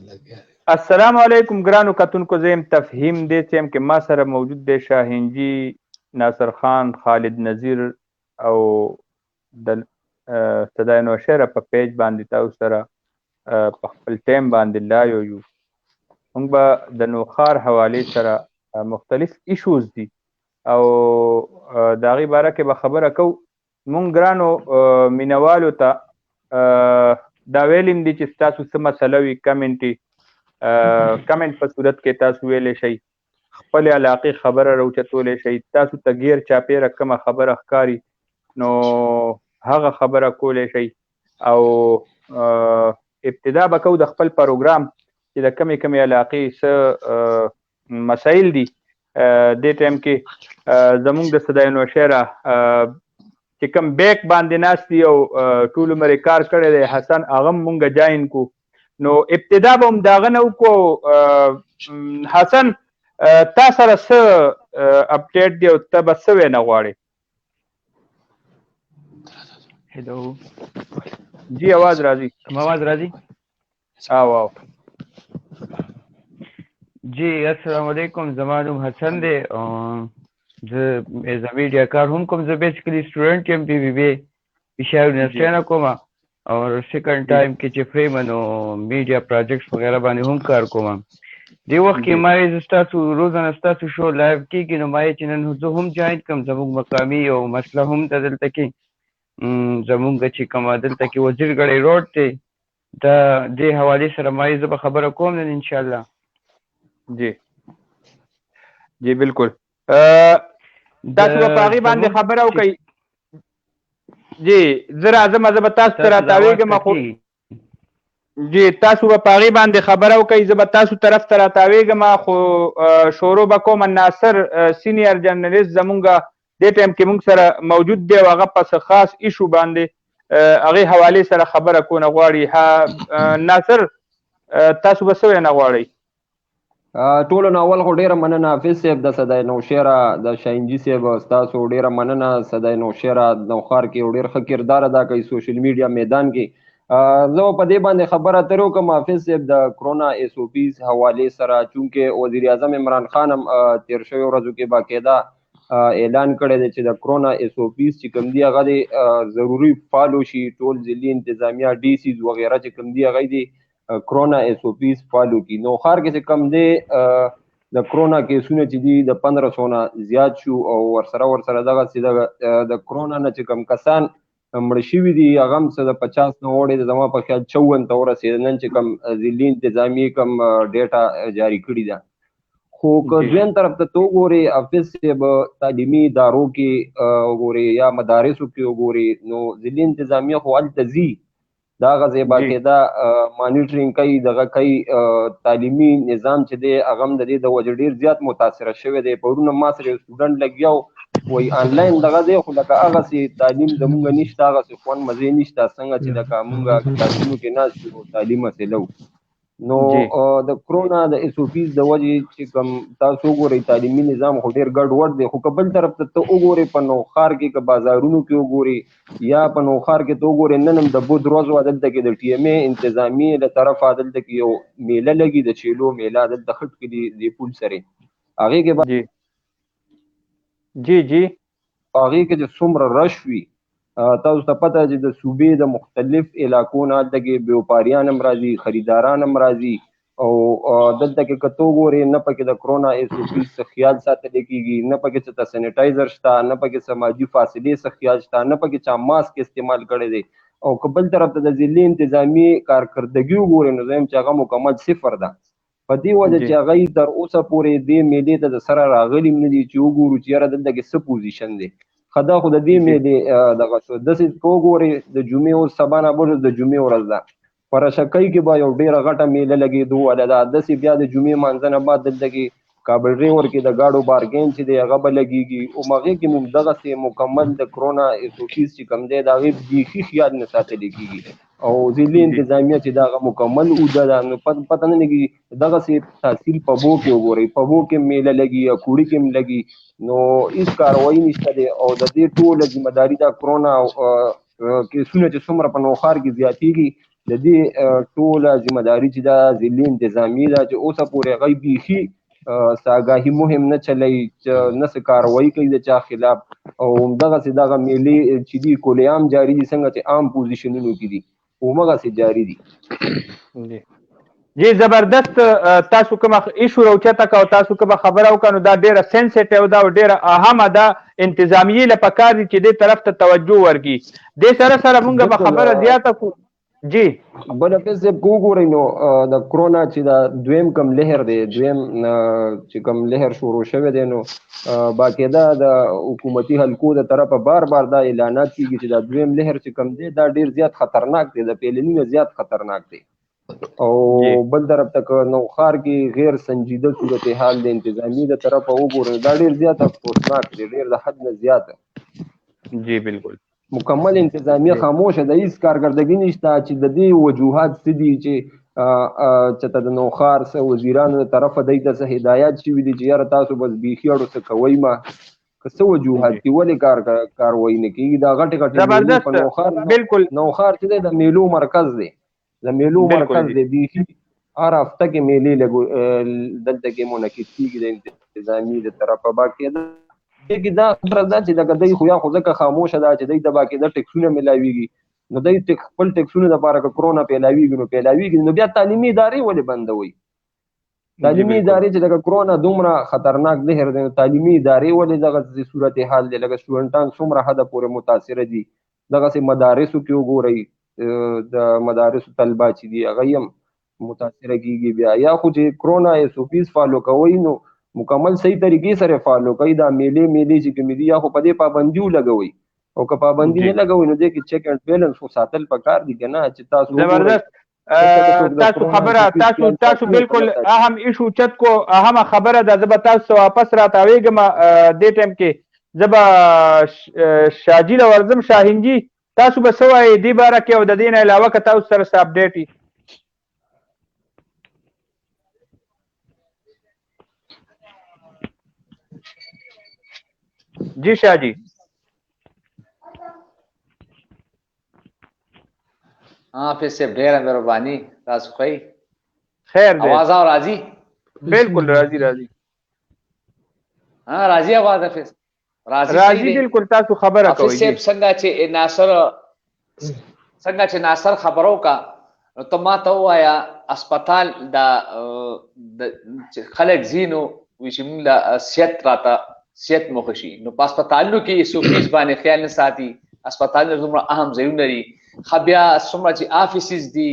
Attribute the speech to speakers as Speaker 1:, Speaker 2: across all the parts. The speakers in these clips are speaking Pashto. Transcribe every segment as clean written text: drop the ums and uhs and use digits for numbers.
Speaker 1: السلام علیکم ګرانو کتونکو، زه یم تفهیم دې چې یم کې ما سره موجود دی شاهینجي، ناصر خان، خالد نذیر او د صدای نوشهره په پیج باندې تاسو سره په خپل ټایم باندې لایو یو. موږ به د نوښار حوالې سره مختلف ایشوز دي او د هغې باره کې به خبره کوو. موږ ګرانو مینوالو ته دا ویلیم دي چې ستاسو څه مسله وي کمنټ په صورت کې تاسو ویلی شئ، خپل علاقې خبره راوچتولی شئ. تاسو ته غیر چاپیره کومه خبره ښکاري نو هغه خبره کولی شئ. او ابتدا به کوو د خپل پروګرام چې د کمې علاقې څه مسایل دي. دې ټایم کې زموږ د صدای نوشهره چې کوم بیک باندې ناست دي او ټول عمر یې کار کړی دی، حسن، هغه هم مونږ جاین کو. نو ابتدا به هم د هغه نه وکړو. حسن، تا سره څه اپډیټ دی او ته به څه وینا غواړې؟
Speaker 2: هلو
Speaker 1: جی، आवाज راځي؟
Speaker 2: आवाज راځي؟
Speaker 1: او
Speaker 2: جی السلام علیکم، زما نوم حسن دی. زه ایز ا میډیا کار هم کوم. زه بیسیکلی سټوډنټ یم، پی وی بی پېښور یونیورسټۍ نه کوم او سیکنډ ټایم کې چې فریم نو میډیا پروجیکټس وغیره باندې هم کار کوم. دې وخت کې ما یې ستاسو روزانه ستاسو شو لایو کېږي نو ما یې چې نن زه هم جاین کړم. زموږ مقامي یو مسله هم ده دلته کې، زموږ چې کومه دلته کې وزیرګړی روډ دی، دا دې حوالې سره ما یې زه به خبره کوم نن انشاءالله.
Speaker 1: جی جی بالکل. تاسو به په هغې باندې خبره وکئ. جی زه راځم، زه به تاسو ته راتاویږم. خو جی تاسو به په هغې باندې خبره وکئ، زه به تاسو طرف ته راتاویږم. خو شروع به کوم. ناصر سینیر جرنلیست زمونږ دې ټایم کې مونږ سره موجود دی او هغه په څه خاص ایشو باندې هغې حوالې سره خبره کونه غواړي. ناصر، تاسو به څه وینا غواړئ؟
Speaker 3: ټولو نه اول خو ډېره مننه حافظ صاحب د صدای نوشهره، د شاهینجي صاحب ستاسو ډېره مننه. صدای نوشهره نوښار کې یو ډېر ښه کردار ادا کوي سوشل میډیا میدان کې. زه په دې باندې خبره اترې وکړم حافظ صاحب د کرونا ایس او پیز حوالې سره، چونکې وزیر اعظم عمران خان هم تېر شویو ورځو کې باقاعده اعلان کړی دی چې د کرونا ایس او پیز چې کوم دي هغه د ضروري فالو شي. ټول ضلعي انتظامیه ډي سیز وغیره چې کوم دي هغه دي کرونا ایس او پیز فالو کی. نوښار کې چې کم دی د کرونا کیسونه چې دي د 1500 نه زیات شو او ورسره دغسې د کرونا نه چې کم کسان مړه شوي دي هغه هم څه د 50 نه وړې د زما په خیال 54 ته ورسېده نن چې کم ضلعي انتظامیې کم ډیټا جاري کړي ده. خو که دویم طرف ته وګورې حافظ صاحب، تعلیمي ادارو کې وګورې یا مدارسو کې وګورې نو ضلعي انتظامیه خو هلته ځي، دا غزه باقاعده مانیټرینګ کوي، دغه کوي. تعلیمي نظام چې دی هغه هم د دې د وجې ډېر زیات متاثره شوی دی. پرونه ما سره یو سټوډنټ لګیا وایي آنلاین دغه دی خو لکه هغسې تعلیم زمونږ نشته، هغسې خوند مزې نشته څنګه چې لکه مونږ کلاسونو کې ناست یو تعلیم مسله و. نو د کرونا د ایس او پیز د وجې چې کوم تاسو وګورئ تعلیمي نظام خو ډېر ګډوډ دی. خو که بل طرف ته ته وګورئ په نوښار کې که بازارونو کې وګورئ یا په نوښار کې ته وګورئ نن هم د بود ورځ وه دلته کې د ټي ام ای انتظامیې له طرفه دلته کې یو میله لګي د چیلو میله دلته خټ کې دي پول سرې هغې کې
Speaker 1: جی جی
Speaker 3: هغې کې چې څومره رش وي تاسو ته پته چې د صوبې د مختلف علاقو نه هلته کې بیوپاریان هم راځي، خریداران هم راځي او دلته کې که ته وګورې نه پکې د کرونا ایس او پیز څه خیال ساتلی کېږي، نه پکې څه ته سینیټایزر شته، نه پکې څه مادي فاصلې څه خیال شته، نه پکې چا ماسک استعمال کړی دی. او که بل طرف ته د ضلعي انتظامي کارکردګي وګورې نو زه یم چې هغه مکمل صفر ده. په دې وجه چې هغوی تر اوسه پورې دې میلې ته د سره راغلي هم نه دي چې وګورو چې یاره دلته کې څه پوزیشن دی. ښه دا خو د دې میلې دغه شو. داسې که وګورې د جمعې اوس سبا نه بل د جمعې ورځ ده، په رشکۍ کې به یو ډېره غټه میله لګېدو واله ده. داسې بیا د جمعې مانځه نه بعد دلته کې کابل ریور کې د ګاډو بارګین چې دی هغه به لګېږي او هغې کې مونږ دغسې مکمل د کرونا ایس او پیز چې کوم دی د هغې بیخي خیال نه ساتلی کېږي او ضلعي انتظامیه چې دا هغه مکمل اوده ده. نو پته نه لګي دغسې تحصیل په بو کې وګورئ، په بو کې میله لګي یا کوړي کې هم لګي نو هېڅ کاروایي نشته دی. او د دې ټوله ذمهداري دا کرونا کیسونه چې څومره په نوښار کې زیاتېږي د دې ټوله ذمہ داری چې دا ضلعي انتظامی ده چې اوسه پورې هغوی بیخي ساګاهي مهم نه چلی چې نه څه کاروایي کوي د چا خلاف او همدغسې دغه میلې چې دي کلیعام جاري دي څنګه چې عام پوزیشنونو کې دي همغسې جاري دي.
Speaker 1: جی زبردست. تاسو کومه ایشو راوچته که او تاسو کومه خبره وکړه نو دا ډیره سینسیټیو ده او ډیره اهمه ده، انتظامیې له پکار دي چې دې طرف ته توجه ورکړي. دې سره سره مونږ به خبره زیاته کړو. جی
Speaker 3: بل حفیظ صاحب کو ګورئ نو د کرونا چې دا دویم کم لهر دی، دویم چې کم لهر شروع شوی دی نو باقاعده د حکومتي حلقو د طرفه بار بار دا اعلانات کیږي چې دا دویم لهر چې کم دی دا ډیر زیات خطرناک دی، د پیلني نه زیات خطرناک دی. او بل طرف ته نوښار کې غیر سنجیده صورتحال د انتظامی د طرفه وګورئ دا ډیر زیات افسوسناک دی، ډیر د حد نه زیات.
Speaker 1: جی بالکل
Speaker 3: مکمل انتظامیه خاموشه ده، هیڅ کارکردګي نشته چې د دې وجوهات څه دي چې د نوښار څه وزیرانو د طرفه دوی ته څه هدایات شوي دي چې یاره تاسو بس بیخي اړو څه کوئ ما که څه وجوهات دي ولې کاروایي نه کېږي. دا غټې غټې په نوښار
Speaker 1: بالکل
Speaker 3: نوښار چې دی د میلو مرکز دی، د میلو مرکز دی، بیخي هر هفته کې میلې دلته کې منعقد کېږي د انتظامي د طرفه. باقاعده کې دا خبره ده چې لکه دوی خو یا خو ځکه خاموشه ده چې دوی ته باقاعده ټکسونه میلاویږي نو دوی خپل ټکسونه دپاره که کرونا پیلاویږي نو بیا تعلیمي ادارې ولې بندوي؟ تعلیمي ادارې چې لکه کرونا دومره خطرناک زهر دی نو تعلیمي ادارې ولې دغسې صورتحال دی؟ لکه سټوډنټان څومره حده پورې متاثره دي، دغسې مدارسو کې وګورئ د مدارسو طلبه چې دي هغوی هم متاثره کېږي. بیا یا خو چې کرونا SOPs فالو کوئ نو مکمل صحیح طریقې سره فالو کوي، دا میلې چې کومې دي یا خو په دې پابندي ولګوئ او که پابندي نه لګوئ نو دې کې چیک اینډ بیلنس خو ساتل پکار دي که نه چې تاسو
Speaker 1: زبردست. تاسو خبره تاسو بالکل اهم ایشو چت کو اهم خبره ده. زه به تاسو واپس راتاویږم دې ټایم کې زه به شاجي له ورځم. شاهینجي تاسو به څه وایئ دې باره کې او د دې نه علاوه که تاسو سره څه اپډیټ وي؟ جی شاہ جی.
Speaker 4: ہاں پھر سے ډیره مهرباني. تاسو کوي
Speaker 1: خیر دی؟
Speaker 4: आवाज او راځي؟
Speaker 1: بالکل راځي.
Speaker 4: ها راځي आवाज پھر
Speaker 1: راځي بالکل. تاسو خبره کوئ.
Speaker 4: حفیظ صاحب څنګه چې ناصر خبرو کا نو ته ما ته ووایا اسپیټال د خلک ځینو وي چې موږ له صحت راته صحت مخشي نو په اسپیټالونو کې SOPs باندې خیال نه ساتي. اسپیټالونه دومره اهم ځایونه دي، بیا څومره چې آفیسز دي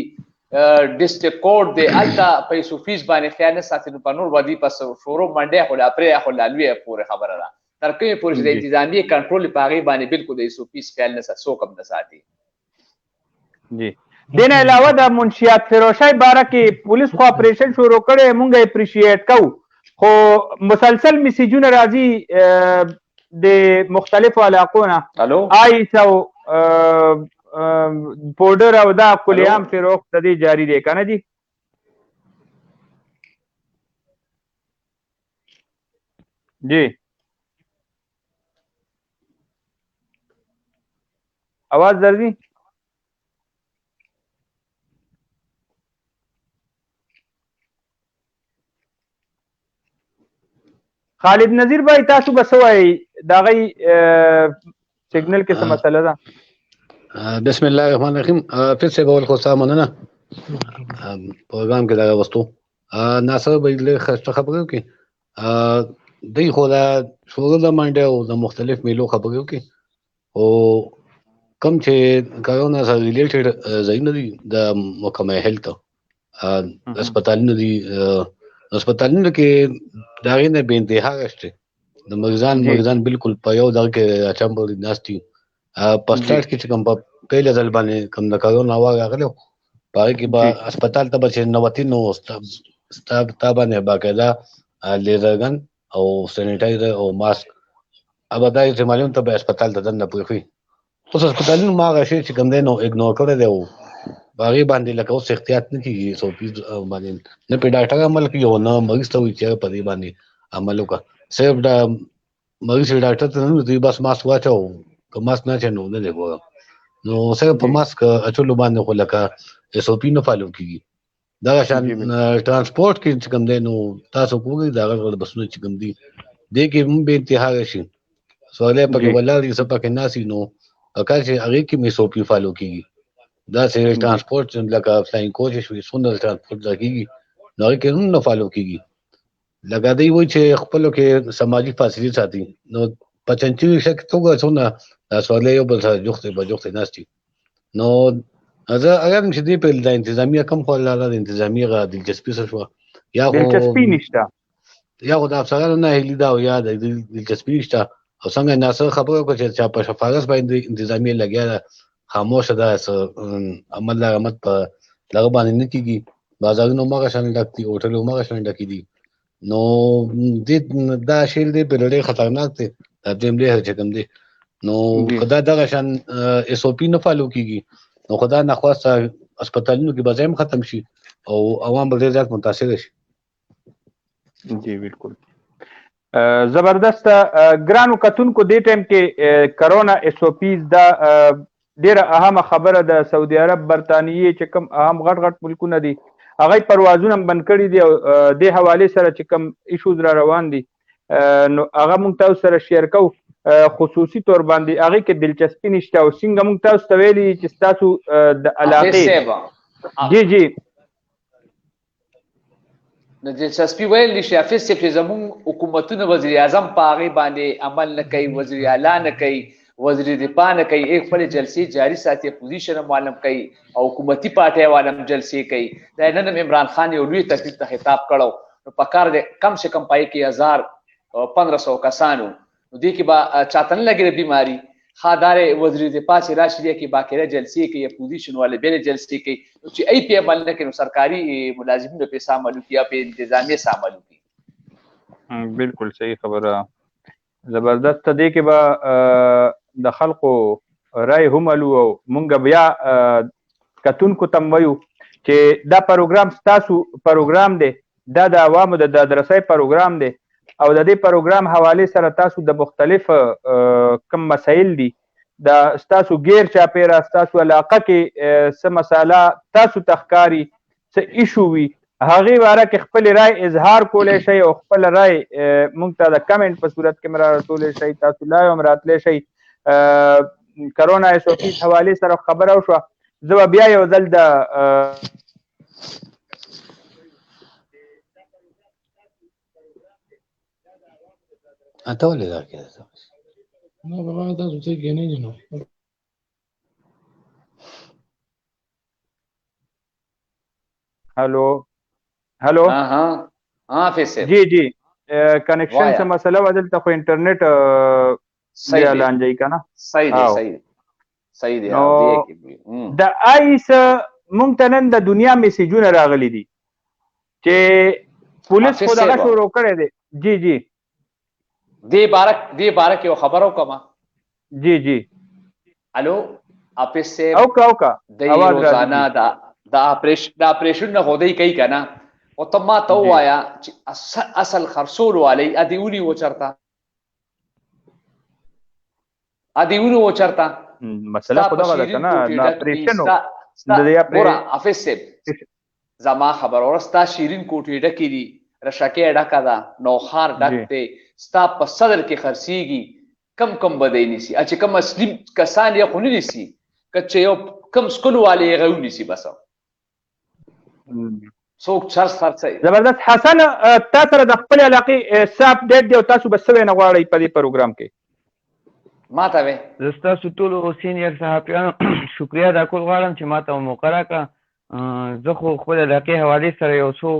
Speaker 4: ډسټرکټ کورټ دی هلته په SOPs باندې خیال نه ساتي نو په نور باندې پس شروع منډې خو له اپرې خو له لویه پورې خبره ده تر کومې پورې چې د انتظامي کنټرول په هغې باندې بالکل د SOPs خیال نه ساتي څوک هم نه ساتي.
Speaker 1: جی دین علاوه د منشیات فروشۍ باره کې پولیس خو اپریشن شروع کړی مونږ اپریشیټ کوو خو مسلسل میسیجونه راځي د مختلفو علاقو نه آیس او پوډر او دا کلیام فروخت د دې جاری دی که نه دي؟ جی आवाज درځي؟ خالد نذیر بھائی تاسو به څه وایئ د هغوی سګنل کې څه مسله ده؟
Speaker 5: بسم الله الرحمن الرحیم. پھر سے بول خو سلام مننه پروګرام کې دا وستو ناصر بھائی له خسته خبرو کې دوی خو دا شروع د منډه او د مختلف میلو خبرو کې او کم چې کرونا سره ریلیټډ ځایونه دي د محکمه هیلث هسپتالونه دي هسپتالونو کې د هغې نه بې انتها شته د مریضان بالکل په یو دغه کې اچمبر ناست دي. په سټارټ کې چې کوم په پیله ځل باندې کوم د کرونا وار راغلی په هغې کې به هسپتال ته به چې ننوتې نو ستا باندې باقاعده لیزرګن او سینیټایزر او ماسک ابه دا چې معلوم ته به هسپتال ته دننه پرېښوي. اوس هسپتالونو ما هغه شی چې کوم دی نو اګنور کړی دی او په هغې باندې لکه اوس احتیاط نه کېږي SOPs باندې نه پرې ډاکټر عمل کوي او نه مریض ته وایي چې په دې باندې عمل وکړه. صرف د مریض چې ډاکټر ته نه دوی بس ماسک واچو که ماسک نه اچوي نو نه دی ګورم نو سره په ماسک اچولو باندې خو لکه اس او پی نه فالو کیږي دا شان ترانسپورت کې چې کوم دی نو تاسو کوی دا غږ بسونه چې کوم دی د کې مون به انتها شي سواله په ولادي سپکه ناسي نو اکه چې هغه کې مې سو پی فالو کیږي دا چې ترانسپورت لکه فلاین کوچ شوي سونه ترانسپورت لګيږي نو کې نه فالو کیږي لکه دی وای چې خپل کې سماجی فاصله ساتي نو 85 شک توګه څونه سواله یو بل سره جوخته ناشتي نو اگر چې دې په د انتظامیه کم خو لاله د انتظامیه غا دلچسپي شو یا
Speaker 1: دلچسپي نشته
Speaker 5: یا خو د افسرانو نه هلي دا یا د دلچسپي نشته او څنګه ناصر خبره کوي چې په شفاعت باندې انتظامیه لګیا خاموشه ده عمل رحمت په لغه باندې نه کیږي بازارونو مغه شان لګتي هوټلو مغه شان لګتي دي نو دې دا شیل دې په لړۍ خطرناک دي د دې ملي هر چکم دي نو خدای دغه شان اس او پی نه فالو کیږي نو خدای نه خواسته هسپتالونو کې بازم ختم شي او عوام به ډېر زیات متاثر شي
Speaker 1: جی بالکل زبردست ګرانو کتونکو دې ټایم کې کرونا اس او پیز دا ډیره اهمه خبره د سعودي عرب برتانیې چې کوم اهم غټ ملکونه دي هغه پروازونه بند کړي دي او د حواله سره چې کوم ایشوز را روان دي نو هغه مونږ تاسو سره شیر کوو خصوصي تور باندې هغه کې دلچسپي نشته او څنګه مونږ تاسو ته ویلي چې تاسو د علاقه جی
Speaker 4: نو دلچسپي ویل شي حافظ چې زمون حکومتونه وزیر اعظم په هغه باندې عمل نه کوي وزیر اعلی نه کوي وزیر دفاع نه کوي یک خپل جلسې جاری ساتي اپوزیشن معلوم کوي او حکومتي پارټي والم جلسې کوي دا نن عمران خان یو لوی تقریر ته خطاب کړو نو پکار دې کم سے کم پای کې 1500 کسانو نو دې کې با چاتن لګره بیماری خادار وزیر دفاع چې راشي کې باقاعده جلسې کوي اپوزیشن والے به جلسې کوي چې ای پی عمل نه کوي سرکاري ملازمینو په سامنے کیا په انتظامیه سامنے کی
Speaker 1: بالکل صحیح خبره زبردست دې کې با د خلکو رائے هم الو او مونږ بیا کتونکو تم وایو چې دا پروګرام تاسو پروګرام دی دا د عوامو د درسي پروګرام دی او د دې پروګرام حواله سره تاسو د مختلف کم مسایل دي د تاسو غیر چاپیرا تاسو علاقه کې څه مساله تاسو تخکاری څه ایشو وي هغه واره کې خپل رائے اظهار کولای شي او خپل رائے مونږ ته د کمنټ په صورت کې مرا راتولای شي تاسو لا هم راتللی شي کرونا اس او پی حواله سره خبره وشو زه بیا یو ځل د
Speaker 5: اته ولې دا کې
Speaker 6: نو بابا تاسو څه کې نه جنو
Speaker 1: هلو
Speaker 4: ها فیس
Speaker 1: جی کنیکشن سے مسئلہ بدل تا خو انټرنیټ صحیح اعلان جاي کنه صحیح دی د آیس مونږ ته نن د دنیا میسیجونه راغلي دي چې پولیس خو دغه شروع کړی دی جی
Speaker 4: دی بارک یو خبرو کما
Speaker 1: جی
Speaker 4: الو اپس سے
Speaker 1: اوکا
Speaker 4: د روزانه دا اپریشن نه هودی کوي کنه او ته ما ته وایا چې اصل خرصول والی ادیونی وچرتا
Speaker 1: مسله خدا ودا کنه نا اپریشن د دې
Speaker 4: اپریشن زما خبر ورستا شیرین کوټی ډکی دي رشکه ډکا دا نوخار ډکته ستا په صدر کې خرسيږي کم بدای نسی چې کم اسلام کسان یې خونی نسی کچې یو کم سکول والے غو نسی بس څوک چر خرڅي
Speaker 1: زبردست حسن تاسو سره د خپل علاقې ساپ ډیټ دی او تاسو بس څه نه غواړئ په دې پروګرام کې
Speaker 4: ما ته وې
Speaker 2: زستا ټول سینیئر صحافیانو شکریا دا کول غواړم چې ما ته موقع راکړه زه خو خپل علاقې حواله سره یو څو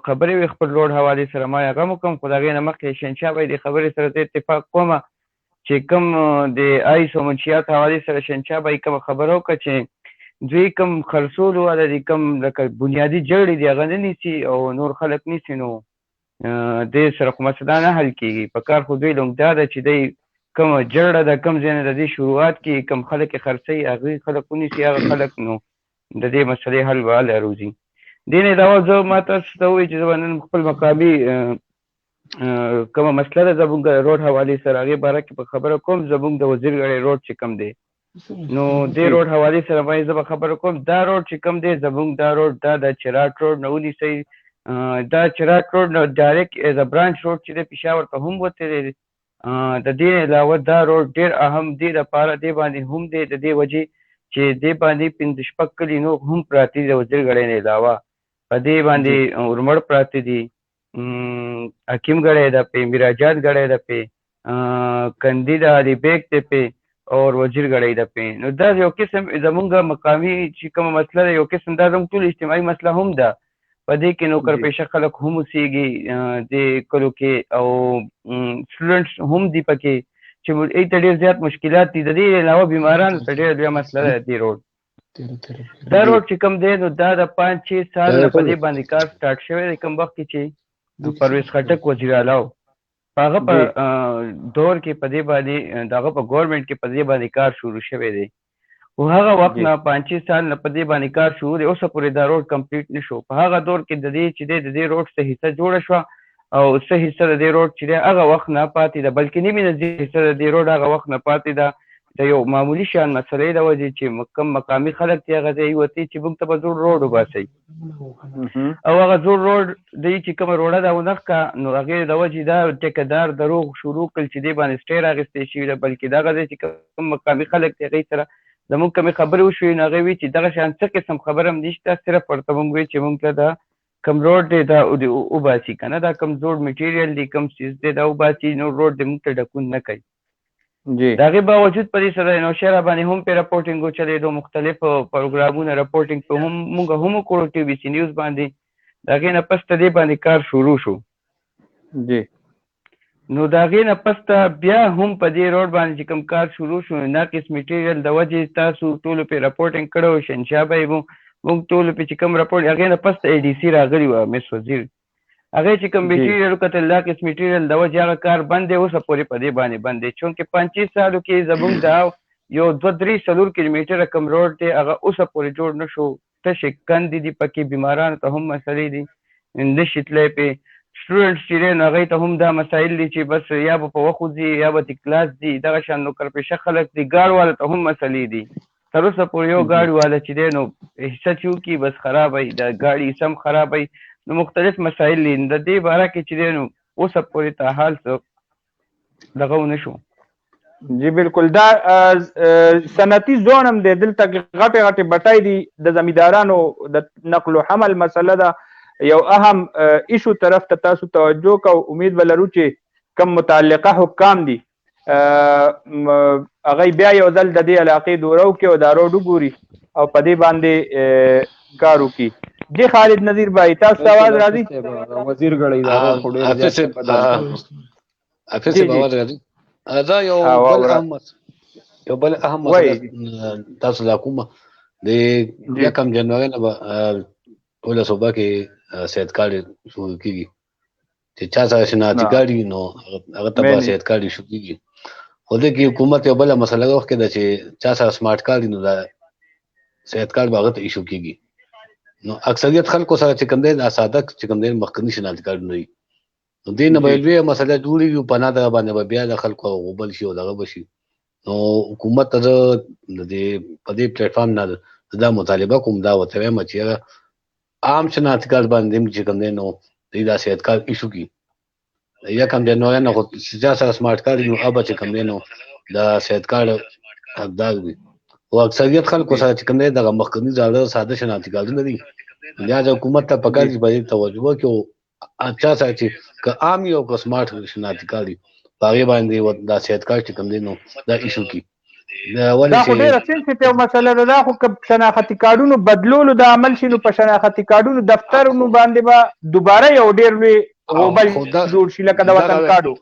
Speaker 2: خبرې وي خپل لوړ حواله سره ما هغه کوم خدای نه مخکې شنشابه د خبرې سره اتفاق کوم چې کوم د آیسو منشیات حواله سره شنشابه کوم خبرو ک چې دوی کوم خرصول او د کوم د بنیادی جړې دی غنه نيسي او نور خلک نيسي نو د سره کومه څه نه حل کیږي په کار خو دوی لومړی دا چې دوی کوم جړه د کوم ځای د دې شروعات کې کوم خلک خرڅي هغه خلکونی سي هغه خلک نو د دې مسلې حل واله روزي دین دا زه ما تاسو ته وایي چې زمونږ خپل مقامي کومه مسله ده زمونږ روډ حواله سره هغه باره کې په خبره کوم زمونږ د وزیر غړي روډ چې کم دی نو دې روډ حواله سره باندې زه خبر کوم دا روډ چې کوم دی زمونږ دا روډ دا د چراټ روډ نه ونیسئ دا چراټ روډ نه ډایرکټ ایز ا برانچ روډ چې د پېښور ته هم وتی دی د دې علاوه دا روډ ډېر اهم دی دپاره دې باندې هم دی د دې وجې چې دې باندې پنځه شپږ کلي نور هم پراته دي د وزیرګړۍ نه علاوه په دې باندې ورمړ پراته دي حکیم ګړی ده پې میراجان ګړی ده پې کندي ده علي بیګ دی پې اور وزیر ګړی ده پې نو دا یو قسم زمونږ مقامي چې کومه مسله ده یو قسم دا زموږ ټول اجتماعي مسله هم ده په دې کې نوکر پیشه خلک هم اوسېږي د کلو کې او سټوډنټس هم دي پکې چې ای ته ډېر زیات مشکلات دي د دې علاوه بیمارانو ته ډېره لویه مسله ده دې روډ دا روډ چې کوم دی نو دا د 5-6 سال نه په دې باندې کار سټارټ شوی دی کوم وخت کې چې پرویز خټک وزیر اعلی په هغه په دور کې په دې باندې دغه په ګورنمنټ کې په دې باندې کار شروع شوی دی خو هغه وخت نه 5-6 سال نه په دې باندې کار شروع دی اوسه پورې دا روډ کمپلیټ نه شو په هغه دور کې د دې چې د دې روډ څه حصه جوړه شوه او څه حصه د دې روډ چې دی هغه وخت نه پاتې ده بلکې نیمې نه حصه د دې روډ هغه وخت نه پاتې ده د یو معمولي شان مسلې د وجې چې کوم مقامي خلک دي هغه ځای وتي چې موږ ته به زوړ روډ وباسئ او هغه زوړ روډ دی چې کومه روډه ده ونرخه نو هغې د وجې دا ټیکهدار دروغ شروع کړل چې دې باندې سټې راغېستې شوي ده بلکې دغه ځای چې کوم مقامي خلک دي هغوی سره زمونږ کومې خبرې وشوې نو هغې وي چې دغه شان څه قسم خبره هم نشته صرف ورته مونږ وایي چې مونږ ته دا کوم روډ دی دا وباسي که نه دا کوم زوړ میټیریل دی کوم څیز دی دا وباسي نو روډ دی مونږ ته ډکون نه کوي د هغې باوجود په دې سره نوشهره باندې هم پې راپورټینګ وچلېدو مختلفو پروګرامونه راپورټینګ په هم مونږ هم وکړو ټي وي سي نیوز باندې د هغې نه پس ته دې باندې کار شروع شو نو د هغې نه پس ته بیا هم په دې روډ باندې چې کوم کار شروع شو ناقص میټیریل د وجې تاسو ټولو پې راپورټینګ کړی و شهنشاه به یې مونږ ټولو پې چې کوم راپورټ هغې نه پس ته اې ډي سي راغلي وه مس وزیر هغې چې کوم میټیریل وکتل دا قسم میټیریل د وجې هغه کار بند دی اوسه پورې په دې باندې بند دی چونکې 5-6 سالو کې زموږ دا یو 2-3 کیلومیټره کوم روډ دی هغه اوسه پورې جوړ نه شو تشې کندې دي پکې بیمارانو ته هم مسلې دي نشي تللی پې سټوډنټس چې دی نو هغوی ته هم دا مسایل دي چې بس یا به په وخت وځي یا به کلاس دي دغه شان نوکر پیشه خلک دي ګاډ والا ته هم مسلې دي تر اوسه پورې یو ګاډي والا چې دی نو حصه چې وکړي بس خرابوي د ګاډي حصه هم خرابوي نو مختلف مسایل دي د دې باره کې چې دی نو اوسه پورې تا حال څه دغه ونه شو
Speaker 1: جی بالکل دا صنعتي زون هم دی دلته غټې غټې بټۍ دي د زمیندارانو د نقل و حمل مسله ده یو اهم ایشو طرف ته تاسو توجه کو امید ولرو چې کم متعلقه حکام دي هغه بیا یو ځل د دې علاقې دوره وکړي او دا روډ وګوري او په دې باندې کار وکړي جی خالد نذیر بھائی تاسو आवाज راځي
Speaker 3: وزیر غړی دا خو
Speaker 5: حافظ صاحب आवाज راځي دا یو بل اهم مسله تاسو لا کومه د کم جنوري نه ټول صوبه کې صحت کارت شروع کیږي چې چا سره شناختی کارت نو هغه ته به صحت کارت شروع کیږي خو د حکومت یو بل مسله وکړه چې چا سره سمارټ کارت نو دا صحت کارت هغه ته ایشو کیږي نو اکثریت خلکو سره چې کوم دی دا ساده چې کوم دی مخکنی شناختی کارت نه وي نو دې نه به لویه مسله جوړېږي په نه دغه باندې به بیا د خلکو غوبل شي او دغه به شي نو حکومت ته د دې په دې پلیټفارم نه دا مطالبه کوم دا ورته وایم چې عام شناختی کارت باندې چې کوم دی نو دوی دا صحت کارت ایشو کړي یا کم جنوري نه خو چا سره سمارټ کارت نو هغه چې کوم دی نو دا صحت کارت حقدار وي او اکثریت خلکو سره چې کوم دی دغه مخکني زاړه ساده شناختی کارتونه دي لہذا حکومت ته پکار دي باید توجه وکړي او چا سره چې که عام یو که سمارټ شناختی کارت دي په هغې باندې دا صحت کارت چې کوم دی نو دا ایشو کړي
Speaker 1: دا خو ډېره سنسیټیو مسله ده دا خو که شناختي کارډونو بدلولو د عمل شي نو په شناختي کارډونو دفترونو باندې به دوباره یو ډېر لوی غوبل جوړ شي لکه د وطن کارډو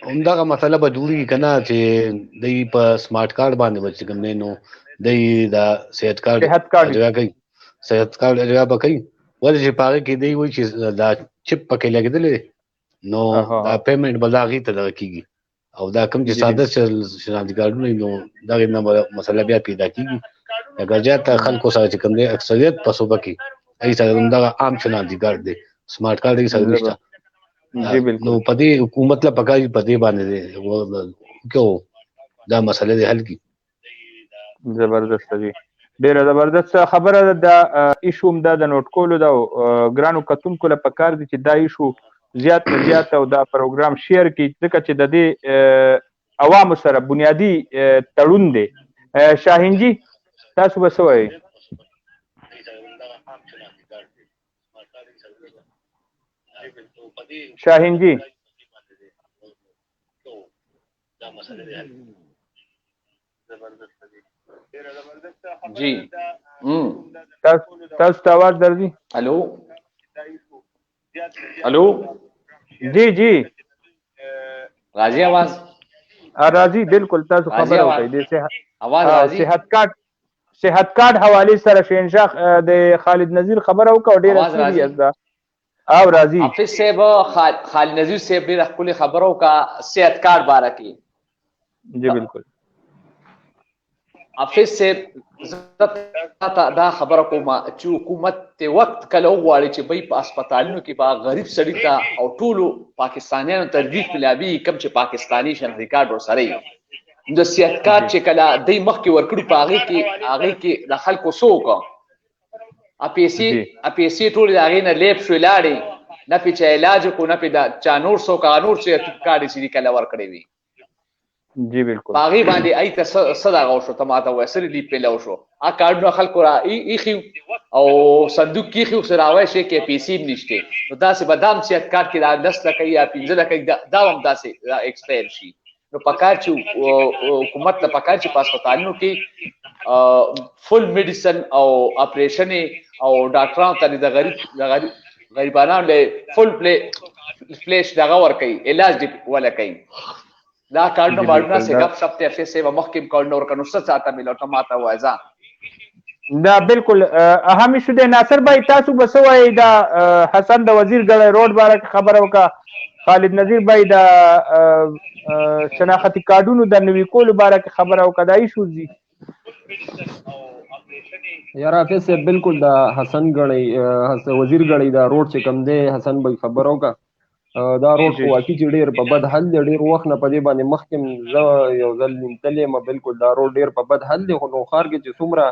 Speaker 5: همدغه مسله به جوړېږي که نه چې دوی په سمارټ کارډ باندې به چې کوم دی نو دوی دا صحت کارډ اجرا کوي صحت کارډ اجرا به کوي ولې چې په هغې کې دوی وایي چې دا چپ پکې لګېدلی نو دا پیمنټ به د هغې ته دغه کېږي او دا کوم چې ساده شناختی کارډونه نو دغې نه مسله بیا پیدا کېږي اگر زیاته خلکو سره چې کوم دی اکثریت په صوبه کې هغې سره همدغه عام شناختی کارډ دی سمارټ کارډ هغې سره نشته نو په دې حکومت له پکار په دې باندې دا مسله دې حل کړي
Speaker 1: زبردست دی ډیره زبردست خبره ده. دا ایشو هم دا د نوٹ کولو ده او ګرانو کتونکو له پکار دي چې دا ایشو زیات نه زیات او دا پروګرام شیر کړي ځکه چې د دې عوامو سره بنیادی تړون دی. شاهین جی تاسو به څه وایئ؟ شاهین جی
Speaker 4: جی
Speaker 1: تاسو ته आवाज درځي؟
Speaker 4: الو الو
Speaker 1: جی جی
Speaker 4: راځي आवाज؟
Speaker 1: راځي بالکل. تاسو خبره وکړئ د
Speaker 4: आवाज راځي؟
Speaker 1: صحت کارت حواله سره شهنشاه د خالد نذیر خبره وکړه ډیره سیریس ده. او راځي
Speaker 4: حافظ صاحب خالد نذیر صاحب ډیره خپل خبرو کا صحت کارت باره کې.
Speaker 1: جی بالکل
Speaker 4: حافظ صاحب دا خبره کومه چې حکومت ته وخت کله وغواړي چې به په هسپتالونو کې با غریب سړي ته او ټولو پاکستانیانو ترجیح ملابي کم چې پاکستانی شناختی کارت ورسره د صحت کارت چې کله د مخکې ورکړو په هغه کې د خلکو سوکو اپیسی ټول هغه نه لیب شو لاړې نه په علاج کو نه په چا نور سو کا نور چې کارت چې کله ورکړي وي.
Speaker 1: جی بالکل
Speaker 4: باغی باندې ایت صدا غو شو تماته وسر لی پیلو شو ا کارډ خلکو را ایخي او صندوق کې خو سراوي شي کې پی سی نشته نو دا سه بادام صحت کارت کې دا 10 لکه یا 15 لکه دا هم داسې ایکسپایر شي. نو پکار چې حکومت ته پکار چې هسپتالونو کې فل میډیسن او اپریشن او ډاکټرانو ته د غریبانو له فل فلیش دغه ور کوي علاج دی ولا کوي. دا کارډو باندې سه غب شپ ته افسه و محکم کارډو ور کنو ست ساته ملو ټماټا وایزا
Speaker 1: دا بالکل اهم شو دی. ناصر بھائی تاسو بسوي دا حسن د وزیر ګړې روډ بارک خبره وکا خالد نذیر بھائی دا شناختی کارډونو د نوی کول بارک خبره وکا دا ایشو دي
Speaker 3: یاره فیس بالکل دا حسن ګړې وزیر ګړې دا روډ چې کم دی حسن بھائی خبره وکا دا روډ خو واقعي چې ډېر په بد حال دی. ډېر وخت نه په دې باندې مخکې زه یو ځل نمتلی یم بالکل دا روډ ډېر په بد حال دی. خو نو ښار کې چې څومره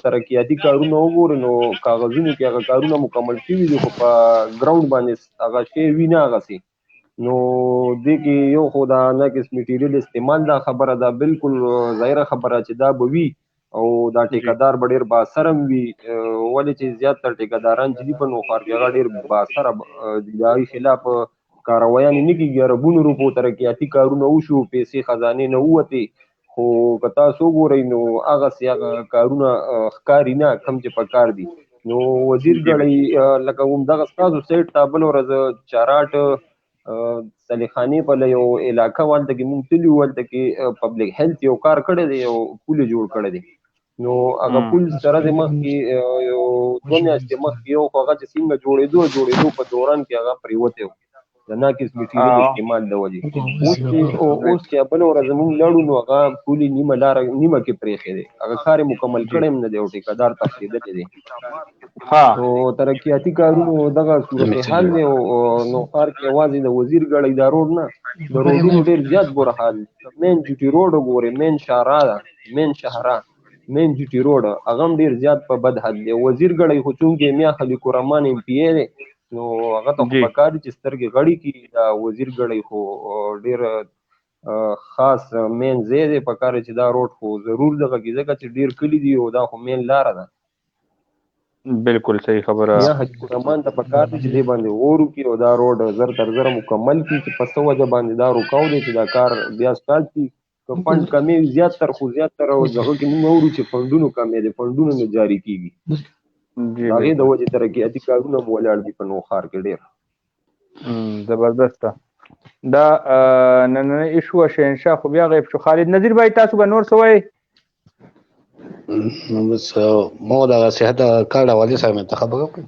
Speaker 3: ترقیاتي کارونه وګورو نو کاغذونو کې هغه کارونه مکمل شوي دي خو په ګراوند باندې هغه شی وي نه هغسې. نو دې کې یو خو دا ناقص میټیریل استعمال دا خبره ده بالکل ظاهره خبره چې دا به وي او دا ټیکدار به ډېر بااثره وي. ولې چې زیاتره ټیکداران چې دي په نوښار کې هغه ډېر بااثره دي. د هغې خلاف کاروایانې نه کېږي. اربونو روپو ترقیاتي کارونه وشو پیسې خزانې نه ووتې خو که تاسو وګورئ نو هغسې هغه کارونه ښکاري نه کم چې په کار دي. نو وزیر ګړی لکه همدغه ستاسو سایټ ته بل ورځ چاراټ صلیخانې په یو علاقه والته کې مونږ تللي وو هلته کې پبلک هیلث یو کار کړی دی یو پول یې جوړ کړی دی. نو هغه پول سره د مخکې یو 2 میاشتې مخکې یو خو هغه چې څنګه جوړېدو په دوران کې هغه پرېوتی و د ناقص میټیریل استعمال د وجې. اوس چې بله ورځ زمونږ لاړو نو هغه پول یې نیمه کې پرېښی دی. هغه کار یې مکمل کړی هم نه دی او ټیکدار تښتېدلی دی. نو ترقیاتي کارونو دغه صورتحال دی. نو ښار کې یوازې د وزیر ګړی دا روډ نه د روډونو ډېر زیات بوره حال. مین جوټي روډ وګورئ مین شهره مین جوټي روډ هغه هم ډېر زیات په بد حال دی. وزیر ګړی خو چونکې میا خلیق الرحمن ایم پی ای دی نو هغه ته خو پکار دي چې سترګې غړي کړي. دا وزیر ګړی خو ډېر خاص مین ځای دی پکار چې دا روډ خو ضرور دغه کې ځکه چې ډېر کلي دي او دا خو مین لاره ده.
Speaker 1: بالکل صحیح خبره.
Speaker 3: یا حقیق الرحمن ته پکار دي چې دې باندې غور وکړي او دا روډ زر تر زره مکمل کړي چې په څه وجه باندې دا روکاو دی چې دا کار بیا سټارټ کړي. که فنډ کمې زیاتره خو زیاتره او دغه کې موږ اورو چې فنډونو کمې دي فنډونه نه جاري کېږي. د هغې د وجې ترقیاتي کارونه مو ولاړ دي په نوښار کې ډېر
Speaker 1: زبردسته. دا نننۍ ایشو شهنشاه خو بیا غیب شو. خالد نذیر بھائی تاسو به نور څه وایئ؟
Speaker 5: بس ما دغه صحت کارت حوالې سره مې ته خبره وکړم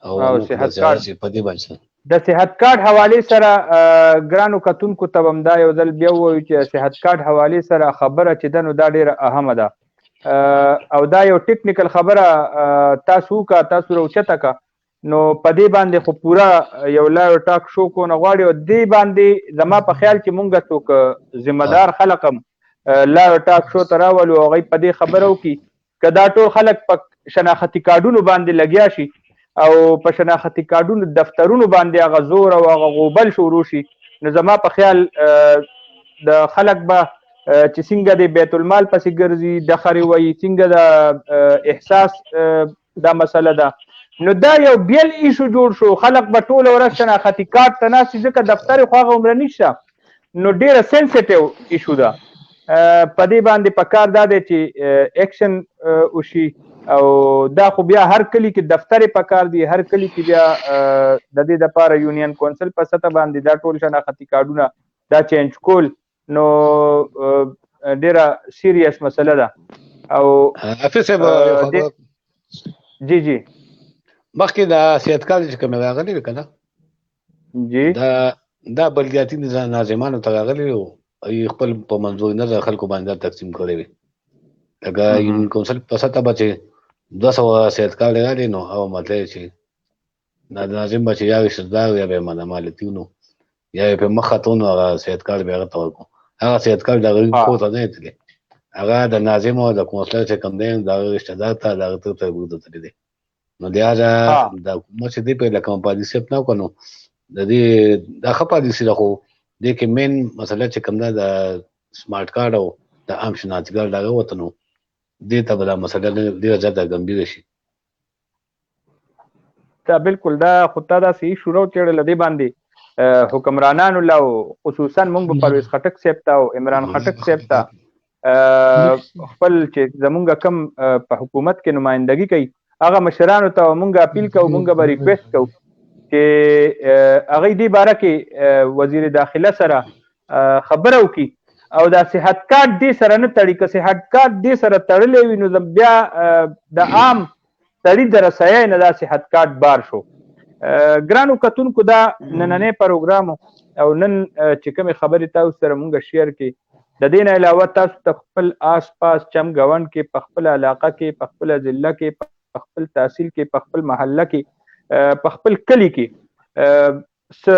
Speaker 5: او صحت کارت په دې باندې
Speaker 1: د صحت کارت حوالې سره ګرانو کتونکو ته هم دا یو ځل بیا ووایو چې صحت کارت حوالې سره خبره چې ده نو دا ډېره اهمه ده او دا یو ټیکنیکل خبره تاسو وکړه تاسو راوچته کړه نو په دې باندې خو پوره یو لایو ټاک شو کو نه غواړي او دې باندې زما په خیال چې مونږ څوک ذمہ دار خلق هم لایو ټاک شو ته راولو او هغوی په دې خبره وکړي که دا ټول خلک په شناختي کارډونو باندې لګیا شي او په شناختي کارډونو دفترونو باندې هغه زور او هغه غوبل شروع شي نو زما په خیال د خلک به چې څنګه د بیت المال پسې ګرځي د خرې وایي څنګه د احساس دا مسله ده نو دا یو بیل ایشو جوړ شو خلک به ټوله ورځ شناختي کارډ ته ناست ځکه دفتر خو هغه عمره نشته نو ډېره سینسیټیو ایشو ده په دې باندې پکار دا دی چې ایکشن وشي او دا خو بیا هر کلی کې دفتر پکار دی هر کلی کې بیا د دې دپاره یونین کونسل په سطح باندې دا ټول شناختي کارډونه دا چینج کول نو ډېره سیریس مسله ده او
Speaker 5: حافظ صاحب
Speaker 1: جی جی
Speaker 5: مخکې د صحت کال چې کوم راغلی وي که نه
Speaker 1: جی
Speaker 5: دا بلدیاتي ناظمانو ته راغلی وو خپل په منظور نظر خلکو باندې تقسیم کړی وي لکه یونین کونسل په سطح به چې 200 صحت کال راغلی نو هغه مطلب چې ناظم به چې یا ویشتدار یا به یې مالتي نو یا یې په مخه ته نو هغه صحت کال به یې هغه ته ورکړو هغه صحت کال د هغه خو ته نه تللی هغه د ناظم او د کونسلر چې کوم دی د هغه رشتهدار ته د هغه ته ورته تللی دی نو لهذا د حکومت چې دی په لکه پالیسي اپنا کړو نو د دې دا ښه پالیسي ده خو دې کې مین مسله چې کوم ده د سمارټ کارډ او د عام شناختی کارډ هغه وته نو دې ته به دا مسله ډېره زیاته ګمبیره شي
Speaker 1: دا بالکل دا خو تا داسې ایشو راوچېړله دې باندې حکمرانانو له خصوصا موږ به پرویز خټک صاحب ته او عمران خټک صاحب ته خپل چې زمونږ کم په حکومت کې نمایندګي کوي هغه مشرانو ته موږ اپیل کوو موږ به ریکویسټ کوو چې هغوی دې باره کې وزیر داخله سره خبره وکړي او دا صحت کارت دې سره نه تړي که صحت کارت دې سره تړلی وي نو بیا د عام سړي د رسایۍ نه دا صحت کارت بار شو ګرانو کتونکو دا نننی پروګرام او نن چې کومې خبرې تاسو سره مونږ شیر کې د دې نه علاوه تاسو ته خپل آس پاس چمګاونډ کې په خپله علاقه کې په خپله ضلع کې په خپل تحصیل کې په خپل محله کې په خپل کلي کې څه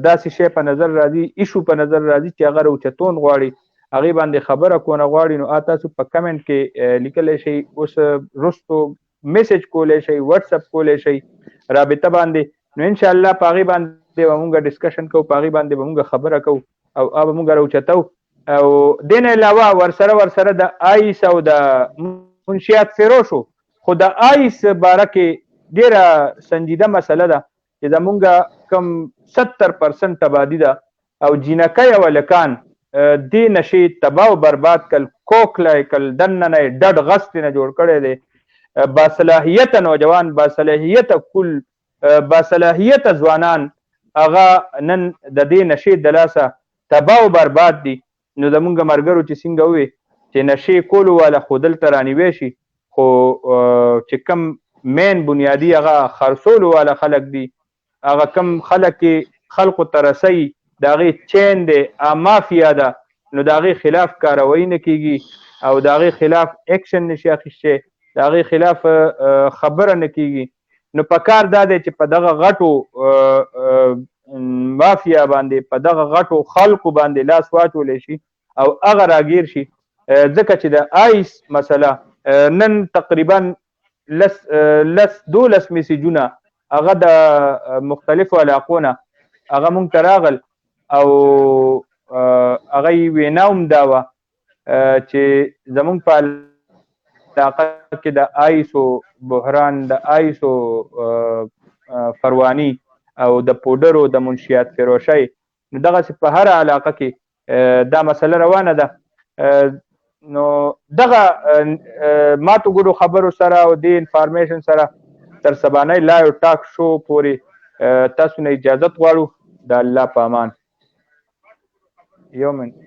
Speaker 1: داسې شی په نظر راځي ایشو په نظر راځي چې هغه راوچتون غواړي هغې باندې خبره کونه غواړي نو تاسو په کمنټ کې لیکلی شئ اوس وروستو میسج کولی شئ واتساپ کولی شئ رابطه باندې نو انشاءالله په هغې باندې به مونږ ډسکشن کوو په هغې باندې به مونږ خبره کوو او هغه به مونږ راوچتو او دې نه علاوه ورسره د آیس او د منشیات فیرو شو خو د آیس باره کې ډېره سنجیده مسله ده چې زمونږ کم 70% آبادي ده او جینکۍ او هلکان دې نشې تباه او برباد کړل کوکلی کړل دننه یې ډډ غستې نه جوړ کړی دی باصلاحیته نوجوان باصلاحیته کل باصلاحیته ځوانان هغه نن د دې نشې د لاسه تباه او برباد دي نو زمونږ ملګرو چې څنګه ووې چې نشې کولو والا خو دلته رانیوی شي خو چې کم مین بنیادي هغه خرڅولو والا خلک دي هغه کم خلک کې خلقو ته رسوي د هغې چین دی مافیا ده نو د هغې خلاف کاروایي نه کېږي او د هغې خلاف ایکشن نشي اخیستی د هغې خلاف خبره نه کېږي نو پکار دا دی چې په دغه غټو مافیا باندې په دغه غټو خلقو باندې لاس واچولی شي او هغه راګیر شي ځکه چې د آیس مسله نن تقریبا 12 میسیجونه هغه د مختلفو علاقو نه هغه مونږ ته راغل او هغه یې وینا هم دا وه چې زمونږ په علاقه کې د آیسو بحران د آیسو فرواني او د پوډرو د منشیات فروشۍ نو دغسې په هره علاقه کې دا مسله روانه ده نو دغه ماتو ګډو خبرو سره او دې انفارمیشن سره تر سبانۍ لایو ټاک شو پورې تاسو نه اجازت غواړو د الله په امان یو منټ